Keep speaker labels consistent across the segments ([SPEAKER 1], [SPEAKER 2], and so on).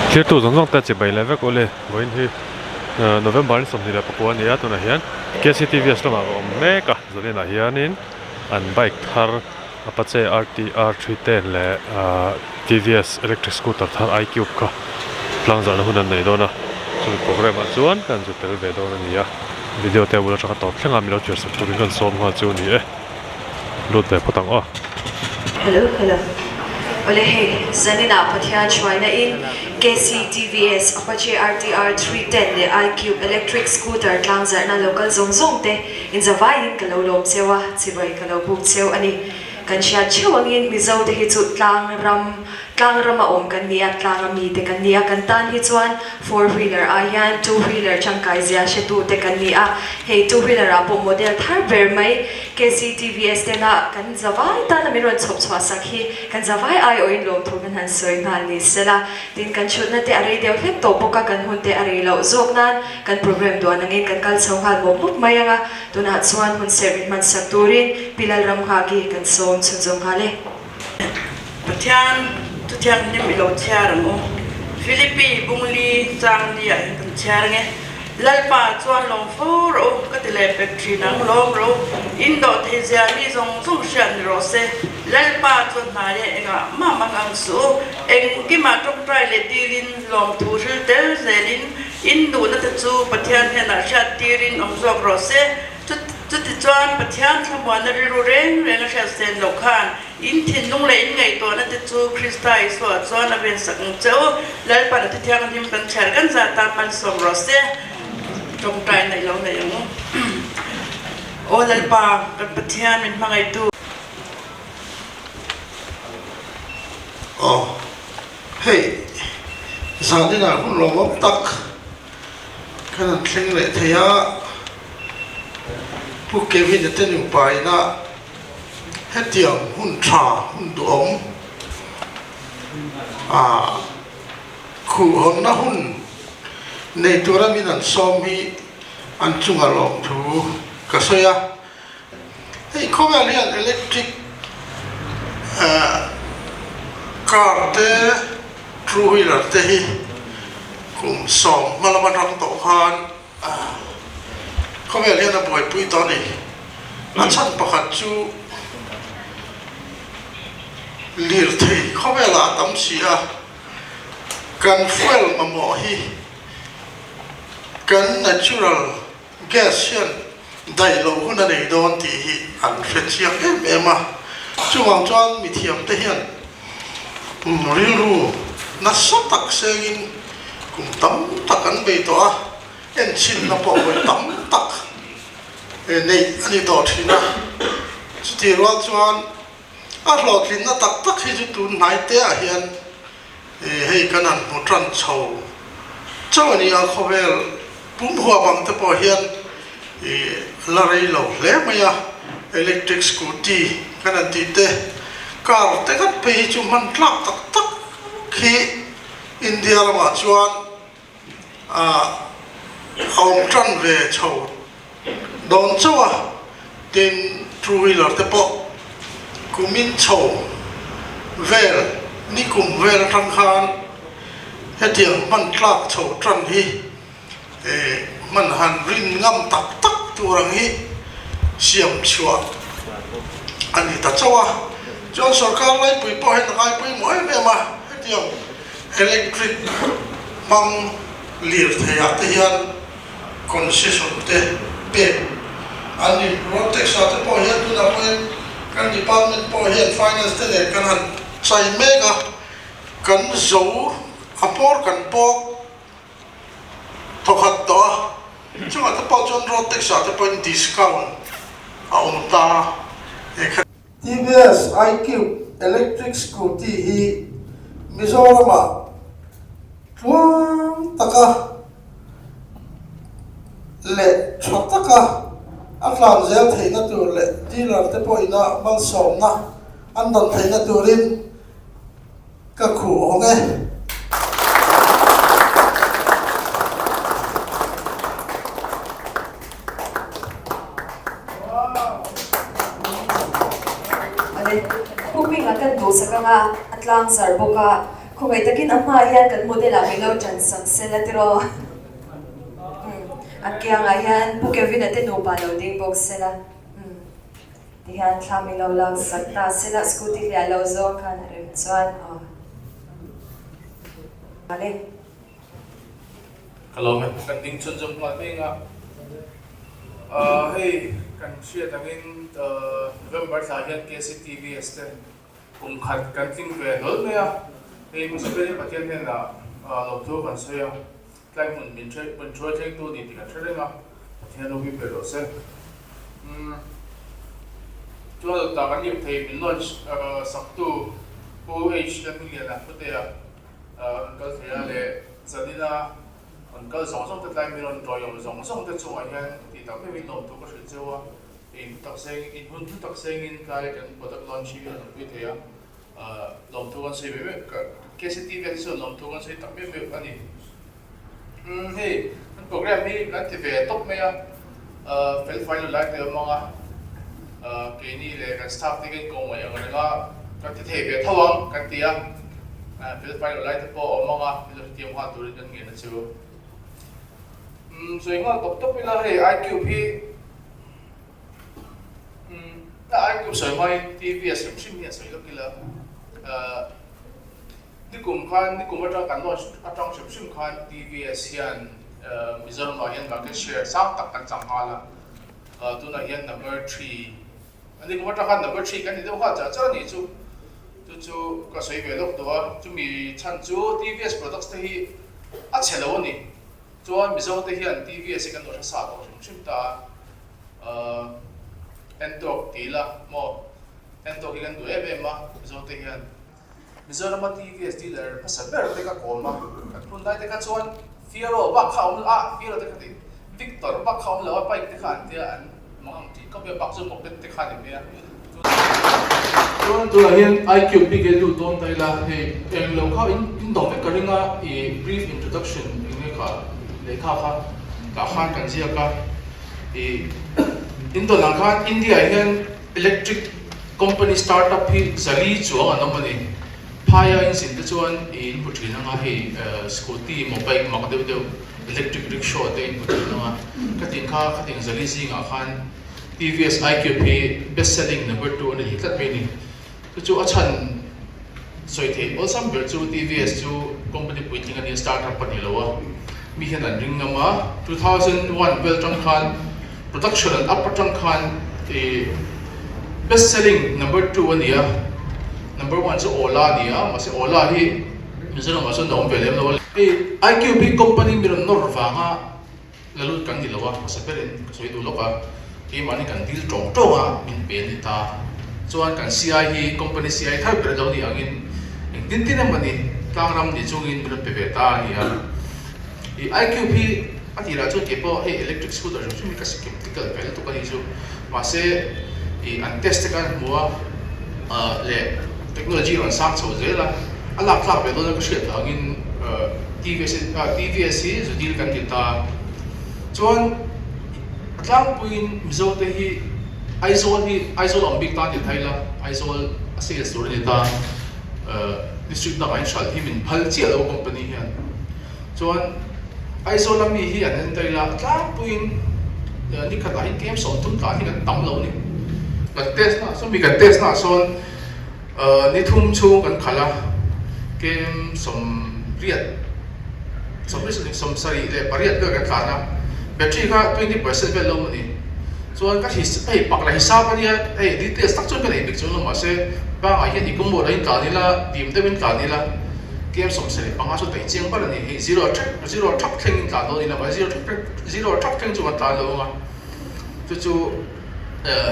[SPEAKER 1] Clear tu zong ta che bai levek ole goin hi November som ni la pakua ni atuna hian KCTV aslama om me ka zolina hianin an bike thar apache RTR 310 le TVS electric scooter thar iQube ka plangza na hunan nei dona chu program a chuan kan chu tel ve dona ni ya video te bula chaka top thlenga mi lo chur sa turin kan som nga chu ni e lut te potang a
[SPEAKER 2] Hello. Ole hey, zanina pathian chwaina in KCTVS Apache RTR 310 le iQube electric scooter tlangzar na local zongzong te in zavain kalolom sewa chibai kalobuk seu ani kanchia chewangin mizo te hi chu tlangrama om kan nia tlangrami te kan nia kan tan hi chuan 4-wheeler ayan 2-wheeler changkai zia she tu te kan nia hey 2-wheeler apo model thar ber mai KCTVS te na kan zawai ta na miron chop chwa sakhi kan zawai ai oin lom thugan han soi ngal ni sela tin kan chut na te are deu hlek to poka kan hun te are lo zok nan kan program do anangin kan kal chawhal bo puk mayanga tuna chuan hun service man sakturin pilal ram khagi kan som chunjong khale
[SPEAKER 3] Pathian ni milo charamo Philippi bungli chang dia kan charnge lalpa chuan long foro katile factory nang long ro indo thezia mi zong shan ro se lalpa chuan mare enga mama ang su eng ki ma tok trai le dilin long thu sil tel zelin indu na te chu pathian hena sha tirin ong zok ro se chuti chuan pathian thamwan na ru reng sha sen lokhan in thin nung le in ngai to na te chu Christai so chuan a ben sak cheu lalpa na te thiang nim kan char kan za ta pan som ro se trong trai này lâu này không? Ô lalpa kan pathian min mangai tu
[SPEAKER 4] hey zani na hun lo mop tak kan thleng le theya pu kevin te nu pai na hetiang hun tha hun du om khu hon na hun nei tura min an som hi an chunga lom thu ka soya hey commercial electric car te two-wheeler te hi kum som malaman rang to khan khomel hian a boi pui to ni a chan pakhat chu lir thei khomela tam sia kan fuel mamo hi kan natural gas hian dai lo hun nei don ti hi an fe chiang em a chuang chuan mi thiam te hian rilu na sotak sengin kum tam takan be to a en chin na po bo tam tak nei ani to thina chuti ro chuan a lo thin na tak tak hi chu tu nai te a hian hei kanan mo tran chho chawani a khovel pum huwa bang te po hian la rei lo le maya electric scooty kanan ti te car te kat pe chu man tlak tak tak khi India lama chuan ông trăn về chầu đón châu tin two-wheeler te po kumin chầu về ni kum về thang khan hết tiếng man tlak chầu trăn hi man han rin ngam tak tak turang hi siam chua ani ta chawa John sarkar lai pui po hen kai pui moi me ma hetiam electric bang lir thaya te hian concession te pe ani rotex te po hian tu na po kan department po hian finance te le kan han chai mega kan zo apor kan po thokhat to chunga te po John rotex te po discount a ta TVS iQube electric scooty hi Mizorama tuang taka le chotaka atlan zel theina tur le dealer te po ina bal som na andan theina turin ka khu honge
[SPEAKER 2] Kuping akan do sa kanga atlang sarboka không phải takin ama yan kan model a milo chan sam sela tiro akyang ayan pukevin ate no pa lo ding box sela dihan thamilo lang sakta sela scooty ya lo zo kan rim chuan vale
[SPEAKER 5] kalau kan ding chun jom ngal me nga hey kan share tangin November sa hian KCTV este khat kan ting ve lol me a hey musibeli pathian ne na lo thu kan se ya tlai mun min thoi theng tu ni ti ka thre nga pathian lo bi pe lo se cho ta kan nim thei min launch sak tu OH la mi la pute ya kal thea le zadina kal song te tlai mi ron toy yom song te chu a hian ti ta me min lo tu ka thil chewa in tak seng in hun tak seng in kai kan product launch hi an pi thea lom tu kan sei me KCTV so lom tu kan sei tak me ani hey program hi kan ti ve top me ya fel file like te manga ke ni le kan staff te kan ko mai ang nga kan ti the ve thawang kan ti a fel file like te po manga ni ti am ha tu rin kan nge na chu so nga top ila he IQP na IQP so mai TV as sim ni so ilo kila ni kum atang kan launch atang sim khan TVS hian Mizoram ma hian market share sang tak kan chang hala tu na hian number 3 ani kum atang kan number 3 kan ni dewa cha ni chu ka sei ve lok to chu mi chan chu TVS products te hi a chelo ni chuan Mizoram te hian TVS kan lo sa lo sim ta entok tila mo entok kan du ebe ma Mizoram te hian Mizoram TVS dealer pasaber te ka kolma kan pundai te ka chuan Fiero bak khaum a Fiero te ka ti Victor bak khaum la pai te khan te an mang ti ka be bak chu mok te khan ni me chuan tu la hian IQP ke lu ton tai la he eng lo kha in dom ka ringa e brief introduction in ka le kha ka khan kan sia ka e in to lang khan India hian electric company startup hi zali chuang anomani phaya in sin te chuan in puthina nga he scooty mobile makdeu electric rickshaw te in puthina nga kating zali zinga khan TVS IQP best selling number 2 ani hitlat me ni chu achan soithe also ber chu TVS chu company puiting ani startup pani lowa mi hian an ring nama 2001 beltram khan production and upper khan best selling number 2 ania number 1 so Ola niya masi Ola hi Mizoram ma so nom velem lo IQP company miron nor wanga lalut kan dilawa sa perin so itu loka ki mani kan deal tong a min pen ta chuan kan CI hi company CI thar per lo ni angin tin tin mani tangram ni chungin miron pe ta ni a IQP atira chu ke po he electric scooter chu mi ka skeptical pel to kan isu ma se an test kan mua le technology ron sang chho zela ala klak be do ka shit angin TVS hi zo deal kan kita chuan atlang puin mizo te hi Aizol ang big ta ni thaila Aizol ase store ni ta district na kain shal hi min phal chi alo company hian chuan Aizol ami hi an taila atlang puin ni khata hi game som tum ta hi kan tam lo ni kan test na so mi kan test na son ni thum chu kan khala game som riat som sari le pariat ka kan thana battery ka 20% ve lo ni chuan ka his pak la hisab ania details tak chuan kan ei bik chuan lo ma se ba a hian ikum mo rain ta ni la dim te min ta ni la game som sari panga chu tai chiang par ni zero truck thing ta lo ni la ba zero truck thing chu ta lo ma chu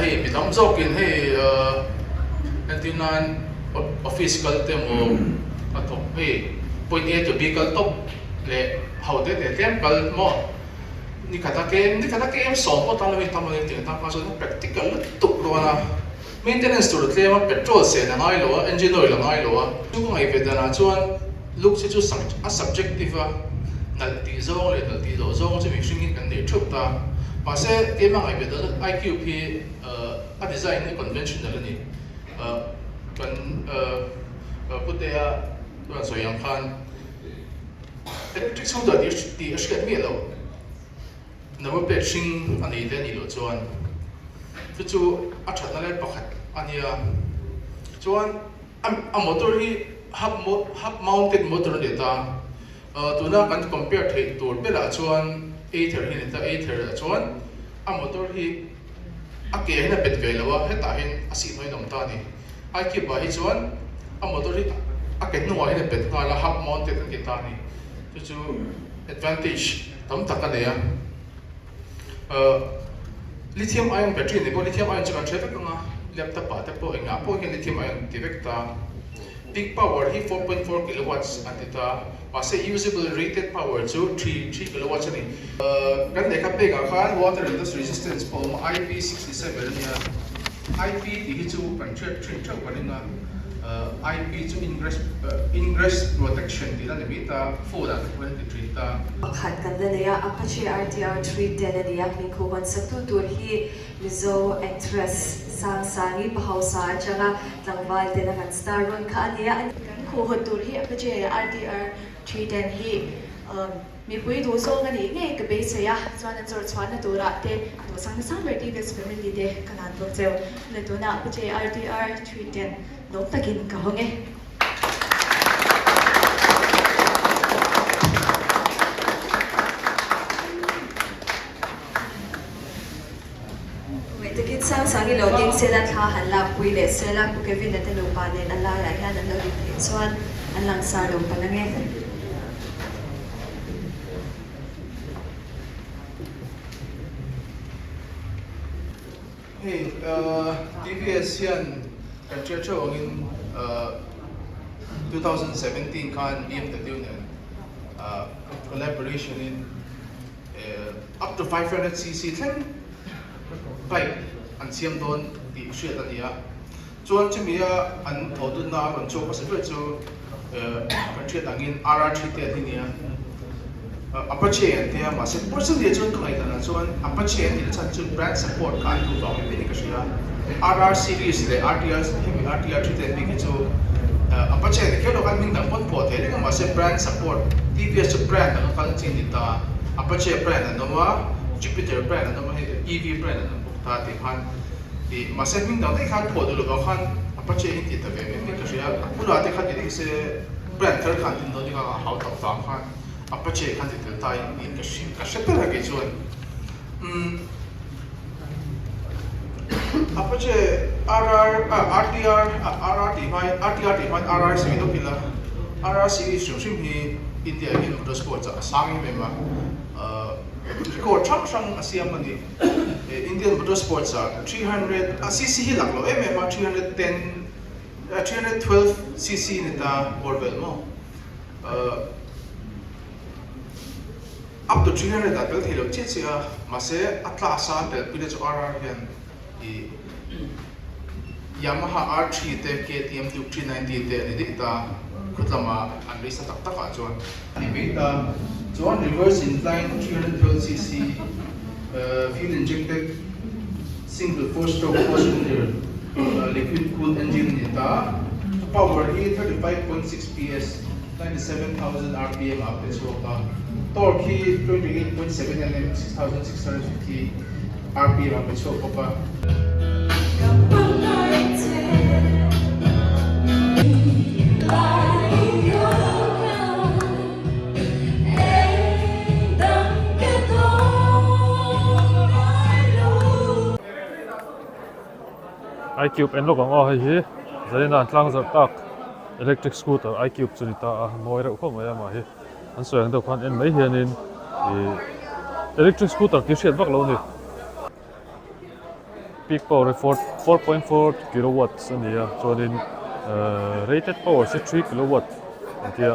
[SPEAKER 5] hey mi tam zokin hey antinan office kal te mo athok hey point A to B kal top le how de tem kal mo ni kata ke em so po ta lo mi tam le ting ta pa so practical tuk lo na maintenance to le ma petrol se na ngai lo engine oil ngai lo chu ngai pe da na chuan look se chu subjective nal ti zo le nal ti zo chu mi hring in kan de thup ta pa se ke ma ngai pe da IQP a design ni conventional ni kan putea tuan so yang khan electric scooter ti a hriat mi lo number plate hring ani te ni lo chuan chu a thatna le pakhat ania chuan a motor hi hub mounted motor ni ta tuna kan compare thei tur bela chuan Aether hi ni ta Aether chuan a motor hi a ke hina pet ve lawa heta hin a si noi dom ta ni ai ki ba hi chuan a motor hi a ke nuwa hina pet nga la hub mounted ni ta ni chu advantage tam taka le ya lithium ion battery ni bo lithium ion chuan theta ka laptop pa ta po nga po hin lithium ion direct ta peak power hi 4.4 kilowatts antita mase usable rated power chu 3 kilowatts ani kan dekha pe ga khan water resistance po IP67 nia IP hi chu control 3 thau paninga IP chu ingress protection dila ne bita 4.23 ta
[SPEAKER 2] pakhat kan da ya Apache RTR 310 ania mi ko ban saktu tur hi Mizo actress sang sangi bahausa changa tlangwal te na kan star ron kha ania ko hotur hi Apache RTR 310 hi mi pui do so ngani nge ka be se ya chuan an chor chuan na tura te do sang sang ready this family de kanan bo cheu le to na Apache RTR 310 no takin ka honge Tikit sang sangi loading sila tha hala puile sila ku Kevin na telo panen ala ra ya na loading chuan an lang sa lo panange
[SPEAKER 5] hey TVS yan kanche in 2017 kan BMW ne collaboration in up to 500cc bike an siam don ti hriat ania chuan chimia an thodun na ron chu pasal chu kan hriat angin RR3 te ania Apache and they are massive personally chuan kai dana chuan Apache and the chan chu brand support kan tu dong pe ni ka shia RR series le RTR RTR3 te bi chu Apache the kelo kan min dang pon po the le massive brand support TVS chu brand ka kan chin ni ta Apache brand no ma Jupiter brand no ma EV brand no ta ti khan ti massive min dang te khan po do lo khan Apache in ti ta ve me ka shia pura te khan ti se brand thar khan tin do ni ka how ta ta khan Apache kan ti ta in ka shepera ke chuan Apache RTR RR series no pila RR series shim hi India in motorsport sangi mema ko chang asiam mani Indian motorsports 300 cc hi laklo mema 312 cc ni ta Orwell mo up to 300 that will help chesia mase atla asan tel pile chu RR hian I Yamaha R3 te KTM 390 te ni dikta khutlama an risa tak taka chuan ni beta chuan reverse incline 312cc fuel injected single 4-stroke 4-cylinder liquid cooled engine ni ta power hi 35.6 PS 97,000 RPM up this roka torque hi 28.7 Nm 6,650 RPM up this roka
[SPEAKER 1] iCube en lok ang hi zalina tlang zar tak electric scooter iCube chunita moi ra ko maya ma hi an soyang do khan en mai hianin electric scooter ki hriat vak lo ni peak power 4.4 kilowatts ania chuanin rated power is 3 kilowatt antia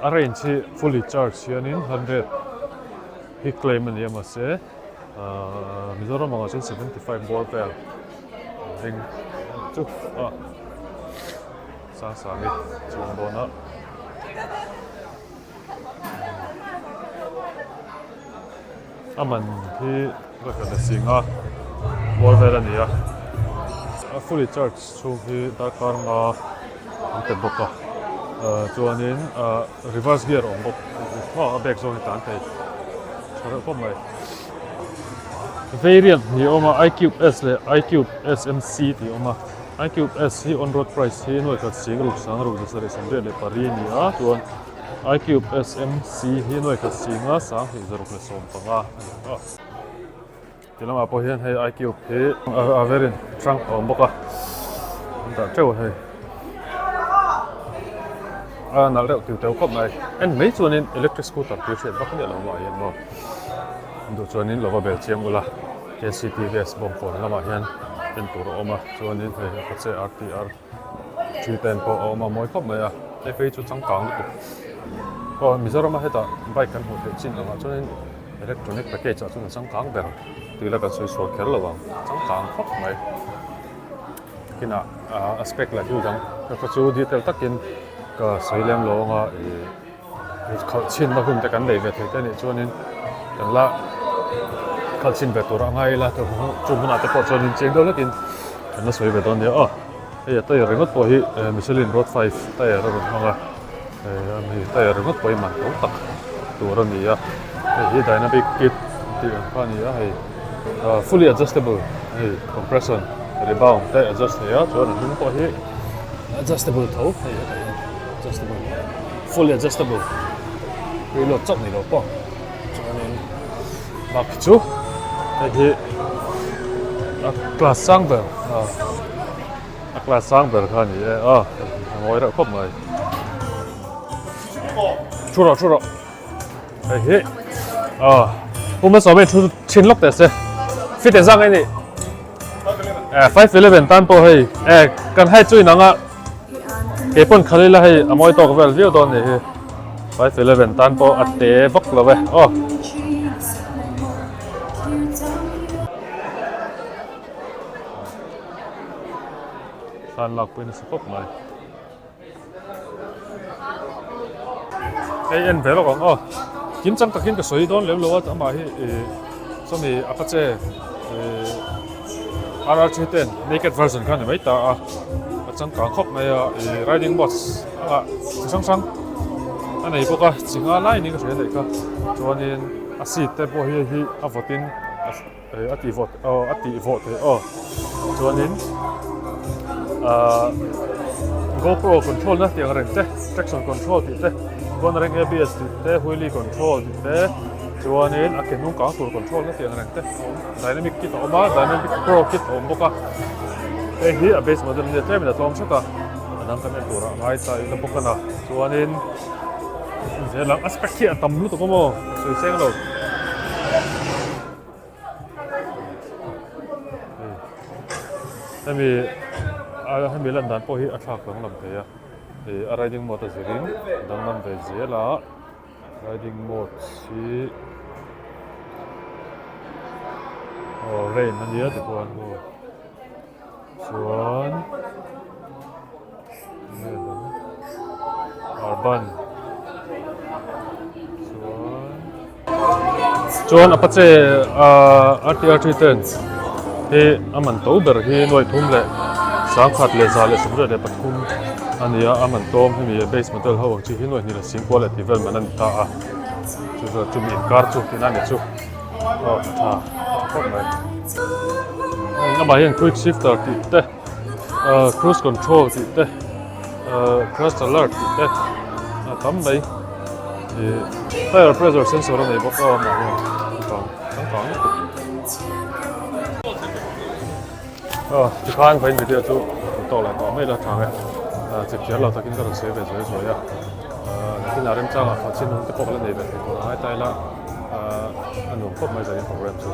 [SPEAKER 1] a range hi fully charged hianin 100 hi claim ania ma se Mizoram anga 75 volt vel ring chu sang ni chung dona aman hi rakana singa bor vel ania fully charged chung hi darkar nga ante boka chuanin reverse gear awm bawk a back zone hi tan thei thar khawp mai variant hi awma iCube S le iCube SMC ti awma iCube S hi on road price hi noi khat sing ruk sang ruk zasari samre le pari ni a chuan iCube SMC hi noi khat singa sang hi zaruk le som panga tilama po hian hei iCube hi a variant trunk awm bawk a ta treu hei nal reuh tiu teu khawp mai en mei chuanin electric scooter tir hriat vak ni lo ma hian mo du chuanin lova bel chiam ula KCTVS bom phone lama hian en tur awma chuanin hei Apache RTR 310 po awma moi khawp mai a ei fei chu changkang tu Mizoram heta bike kan hu the chin awma chuanin electronic package chu changkang ber tuila kan soi so kher lawang changkang khawp mai kina aspect la du dang ka chu detail takin ka soilem longa chin na hum te kan dei ve the ni chuanin kan la khalchin ve tur angai la to chu huna te po chuanin cheng do lakin kan la soi ve don dia ei ta ringot po hi Michelin Road 5 ta ya ro hanga mi ta ya ringot po i man to tak tur ani a hi dynamic kit ti an ni a hei fully adjustable hei compression rebound te adjust ya chuan hum po hi adjustable tho hei adjustable fully adjustable reload chok ni lo po chuanin mak chu hi class sangber class sangber kha ni ngoi ra khop mai churo hi puma so me thu chin lok te se fit en sang ai ni 511 tan po hei kan hai chui nanga ke pon khalila hei amoi tok vel view don ni 511 tan po atte vok lo ve san lak pin se pop mai ei en velo kong kim chang takin ka soi don lem lo at ama hi somi Apache RR310 naked version kan mai ta chang kang khop mai riding mods sang anei boka chinga lai ni ka thre dei ka chuanin a seat te po hi a votin ati vote chuanin GoPro control na tiang reng te traction control ti te kon reng ABS ti te wheelie control ti te chuanin a kenung ka tur control na tiang reng te dynamic kit awma dynamic pro kit awm boka hi a base model ni te mina tlom saka anang kan en tura ngai ta ila boka na chuanin zelang aspect hi atam lu to ko mo soi seng lo hemi lan dan po hi a thak lang lam theya a riding mode zirin dang nam ve zela riding mode si rain ania te puan ho chuan urban chuan Apache RTR 310 he aman to ber hi noi thum le sang khat le za le samre le pathum ania aman tom hemi base model ho chi hi noi ni la sing quality vel manan ta chu mi kar chu tin ani chu tha khop mai na ba hian quick shifter ti te cruise control ti te crash alert ti te tam mai tire pressure sensor nei bawk ma tang thì khoan phải video chú tổ lại có mấy đợt thằng này trực tiếp là ta kinh cái sẽ về rồi à khi nào đem trang là phát triển cái bộ lên này thì có hai tay là anh hùng cốt mấy giờ program chú